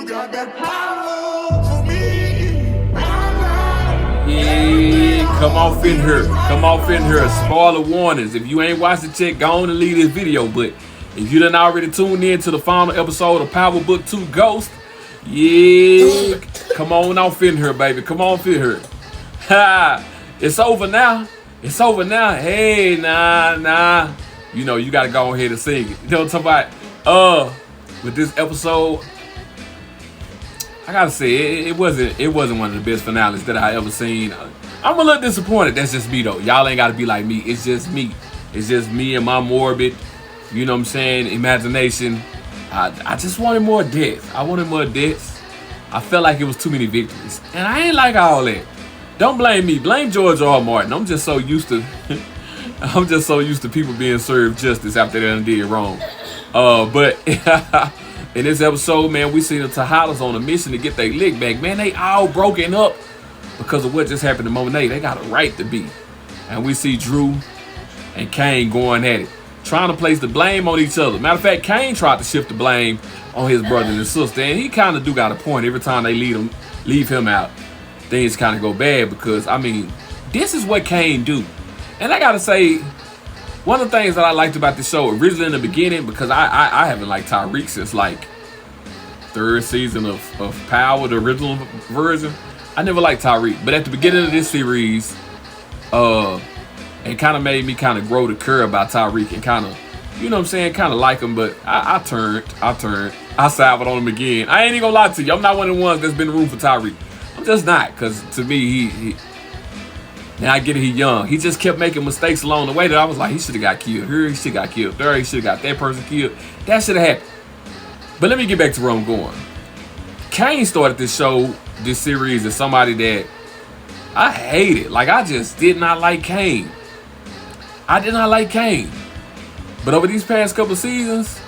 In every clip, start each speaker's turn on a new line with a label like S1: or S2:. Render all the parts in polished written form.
S1: got that power for me.
S2: Yeah, come off in here. Come off in here. Spoiler warnings. If you ain't watched the check, go on and leave this video. But if you done already tuned in to the final episode of Power Book 2 Ghost, yeah, come on off in here, baby. Come on in here. Ha! It's over now. It's over now. Hey, nah. You know, you gotta go ahead and sing it. You know what I'm talking about? With this episode, I gotta say, it wasn't one of the best finales that I ever seen. I'm a little disappointed. That's just me though. Y'all ain't gotta be like me. It's just me. It's just me and my morbid, you know what I'm saying, imagination. I just wanted more deaths. I wanted more deaths. I felt like it was too many victories. And I ain't like all that. Don't blame me. Blame George R. R. Martin. I'm just so used to people being served justice after they done did wrong. But in this episode, man, we see the Tejadas on a mission to get their lick back. Man, they all broken up because of what just happened to Monae. They got a right to be. And we see Drew and Kane going at it, trying to place the blame on each other. Matter of fact, Kane tried to shift the blame on his brother and his sister, and he kind of do got a point. Every time they leave him out, things kind of go bad because, I mean, this is what Kane do. And I gotta say, one of the things that I liked about this show originally in the beginning, because I haven't liked Tariq since like third season of Power, the original version. I never liked Tariq, but at the beginning of this series, it kind of made me kind of grow the curve about Tariq and kind of, you know what I'm saying, kind of like him. But I turned. I sided on him again. I ain't even gonna lie to you. I'm not one of the ones that's been rooting for Tariq. I'm just not, because to me, he now I get it, he young. He just kept making mistakes along the way that I was like, he should have got killed here, he should have got killed there, he should have got that person killed. That should have happened. But let me get back to where I'm going. Kane started this series as somebody that I hated. Like, I just did not like Kane. I did not like Kane. But over these past couple of seasons,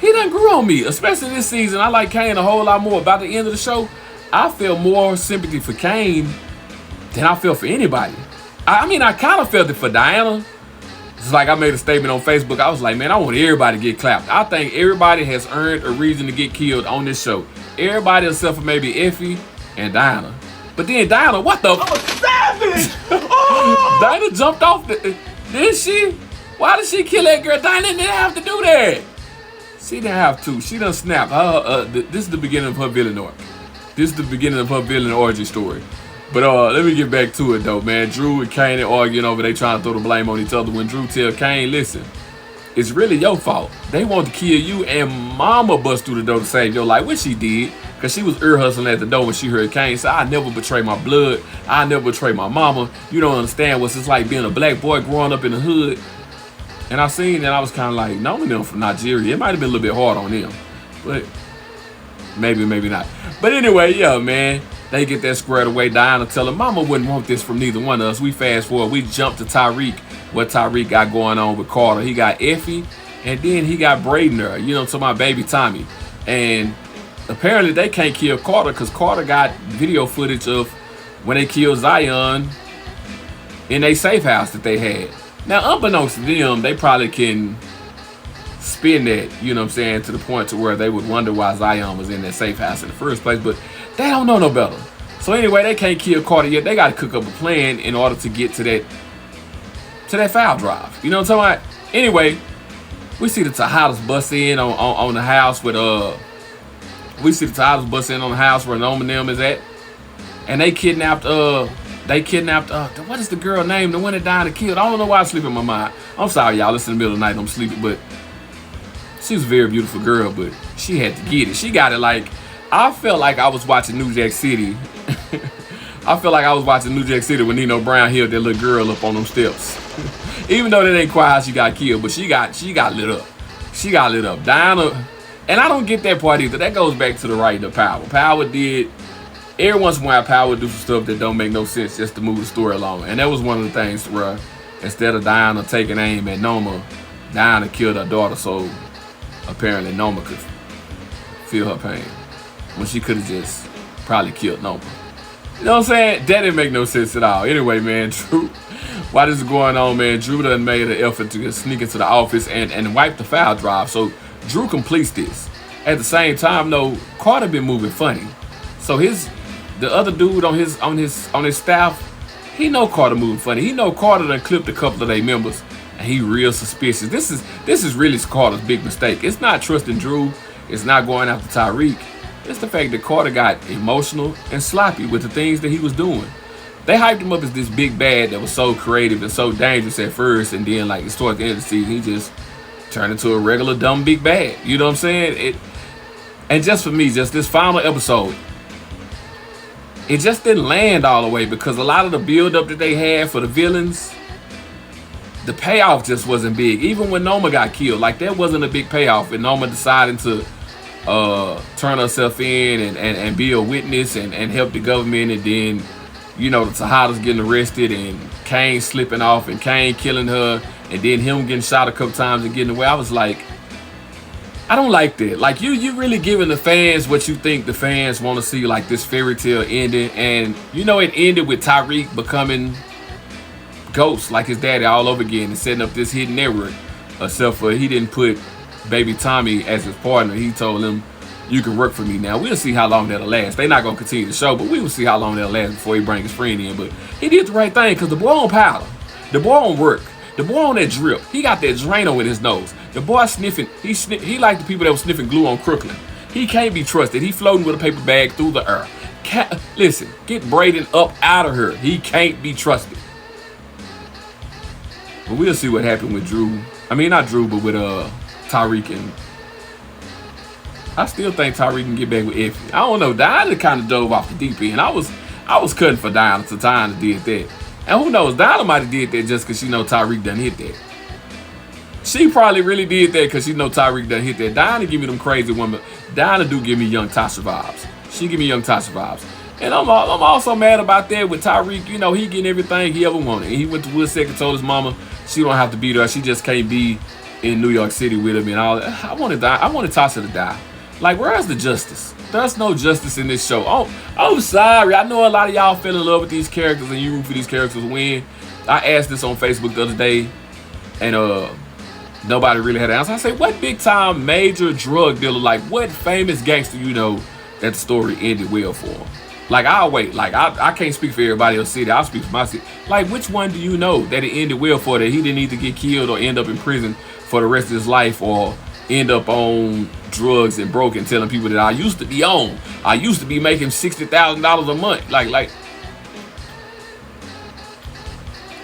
S2: he done grew on me. Especially this season, I like Kane a whole lot more. About the end of the show, I feel more sympathy for Kane than I feel for anybody. I mean, I kind of felt it for Diana. It's like I made a statement on Facebook. I was like, man, I want everybody to get clapped. I think everybody has earned a reason to get killed on this show. Everybody except for maybe Effie and Diana. But then Diana, what the?
S1: I'm a savage! Oh!
S2: Diana jumped off did she? Why did she kill that girl? Diana didn't have to do that. She didn't have to. She done snapped. This is the beginning of her villain arc. This is the beginning of her villain origin story. But let me get back to it though, man. Drew and Kane are arguing over, they trying to throw the blame on each other. When Drew tell Kane, listen, it's really your fault. They want to kill you, and Mama bust through the door to save your life, which she did, because she was ear hustling at the door when she heard Kane say, I never betray my blood. I never betray my mama. You don't understand what it's like being a black boy growing up in the hood. And I seen that, I was kind of like, Noma them from Nigeria. It might have been a little bit hard on them, but maybe not. But anyway, yeah, man. They get that squared away. Diana tell her, Mama wouldn't want this from neither one of us. We fast forward. We jump to Tariq. What Tariq got going on with Carter. He got Effie, and then he got Braden there, you know, to my baby Tommy. And apparently they can't kill Carter because Carter got video footage of when they killed Zion in a safe house that they had. Now, unbeknownst to them, they probably can spin that, you know what I'm saying, to the point to where they would wonder why Zion was in that safe house in the first place, but they don't know no better. So anyway, they can't kill Carter yet. They got to cook up a plan in order to get to that file drive. You know what I'm talking about? Anyway, we see the Tejadas bust in on the house with we see the Tejadas bust in on the house where Noma and them is at, and they kidnapped what is the girl name? The one that died and killed. I don't know why I sleep in my mind. I'm sorry, y'all. It's in the middle of the night. I'm sleeping, but she was a very beautiful girl, but she had to get it. She got it like, I felt like I was watching New Jack City. I feel like I was watching New Jack City when Nino Brown held that little girl up on them steps. Even though that ain't quite how she got killed, but she got lit up. She got lit up. Diana, and I don't get that part either. That goes back to the right of Power. Power did, every once in a while, Power do some stuff that don't make no sense just to move the story along. And that was one of the things where instead of Diana taking aim at Noma, Diana killed her daughter so apparently Noma could feel her pain, when she could have just probably killed Noma. You know what I'm saying? That didn't make no sense at all. Anyway, man, Drew, while this is going on, man, Drew done made an effort to sneak into the office and wipe the file drive. So Drew completes this. at the same time, though, Carter been moving funny. So the other dude on his staff, he know Carter moving funny. He know Carter done clipped a couple of their members, and he real suspicious. This is really Carter's big mistake. It's not trusting Drew. It's not going after Tariq. It's the fact that Carter got emotional and sloppy with the things that he was doing. They hyped him up as this big bad that was so creative and so dangerous at first, and then like towards the end of the season, he just turned into a regular dumb big bad. You know what I'm saying? And just for me, just this final episode, it just didn't land all the way because a lot of the build-up that they had for the villains, the payoff just wasn't big. Even when Noma got killed, like that wasn't a big payoff. And Noma deciding to turn herself in and be a witness and help the government, and then, you know, the Tejadas getting arrested and Kane slipping off and Kane killing her, and then him getting shot a couple times and getting away. I was like, I don't like that. Like you really giving the fans what you think the fans want to see, like this fairy tale ending. And you know, it ended with Tariq becoming Ghost like his daddy all over again and setting up this hidden network. Except for he didn't put baby Tommy as his partner. He told him, you can work for me now. We'll see how long that'll last. They're not going to continue the show, but we will see how long that'll last before he bring his friend in. But he did the right thing because the boy on powder. The boy on work. The boy on that drip. He got that Drano in his nose. The boy sniffing. He like the people that were sniffing glue on Crooklyn. He can't be trusted. He floating with a paper bag through the air. Listen, get Braden up out of here. He can't be trusted. But we'll see what happened with Drew. I mean, not Drew, but with Tariq. And I still think Tariq can get back with Effie. I don't know. Diana kind of dove off the deep end. I was cutting for Diana at the time that did that. And who knows, Diana might have did that just because she know Tariq done hit that. She probably really did that because she know Tariq done hit that. Diana give me them crazy women. Diana do give me young Tasha vibes. She give me young Tasha vibes. And I'm also mad about that with Tariq. You know, he getting everything he ever wanted. And he went to Woodseck and told his mama she don't have to be there. She just can't be in New York City with him and all that. I wanted Tasha to die. Like, where's the justice? There's no justice in this show. Oh, I'm sorry. I know a lot of y'all fell in love with these characters and you root for these characters to win. I asked this on Facebook the other day, and nobody really had an answer. I said, what big time major drug dealer, like what famous gangster you know that the story ended well for? Like, I'll wait. Like, I can't speak for everybody else's city. I'll speak for my city. Like, which one do you know that it ended well for, that he didn't either get killed or end up in prison for the rest of his life, or end up on drugs and broke and telling people that I used to be on. I used to be making $60,000 a month. Like,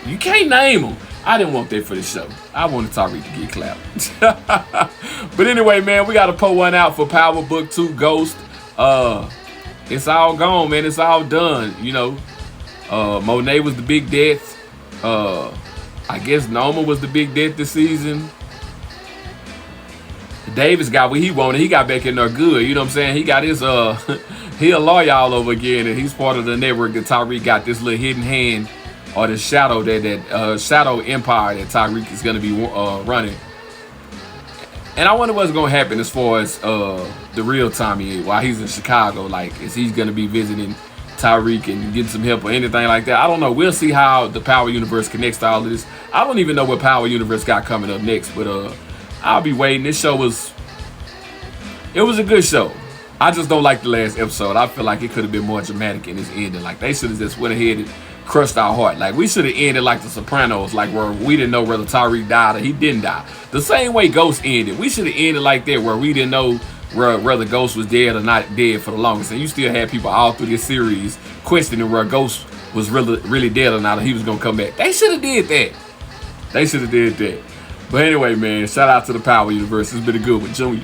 S2: you can't name them. I didn't want that for the show. I wanted Tariq to get clapped. But anyway, man, we got to pull one out for Power Book 2 Ghost. It's all gone, man. It's all done. You know, Monae was the big death. I guess Noma was the big death this season. Davis got what he wanted. He got back in there good. You know what I'm saying? He got his he a lawyer all over again, and he's part of the network that Tariq got this little hidden hand, or the shadow that shadow empire that Tariq is gonna be running. And I wonder what's gonna happen as far as the real Tommy while he's in Chicago. Like, is he gonna be visiting Tariq and getting some help or anything like that? I don't know. We'll see how the Power Universe connects to all of this. I don't even know what Power Universe got coming up next, but I'll be waiting. This show was a good show. I just don't like the last episode. I feel like it could have been more dramatic in its ending. Like, they should have just went ahead and crushed our heart. Like, we should have ended like The Sopranos, like where we didn't know whether Tariq died or he didn't die. The same way Ghost ended. We should have ended like that, where we didn't know whether Ghost was dead or not dead for the longest. And you still had people all through this series questioning where Ghost was really dead or not, or he was gonna come back. They should have did that. They should have did that. But anyway, man, shout out to the Power Universe. It's been a good one, Junior.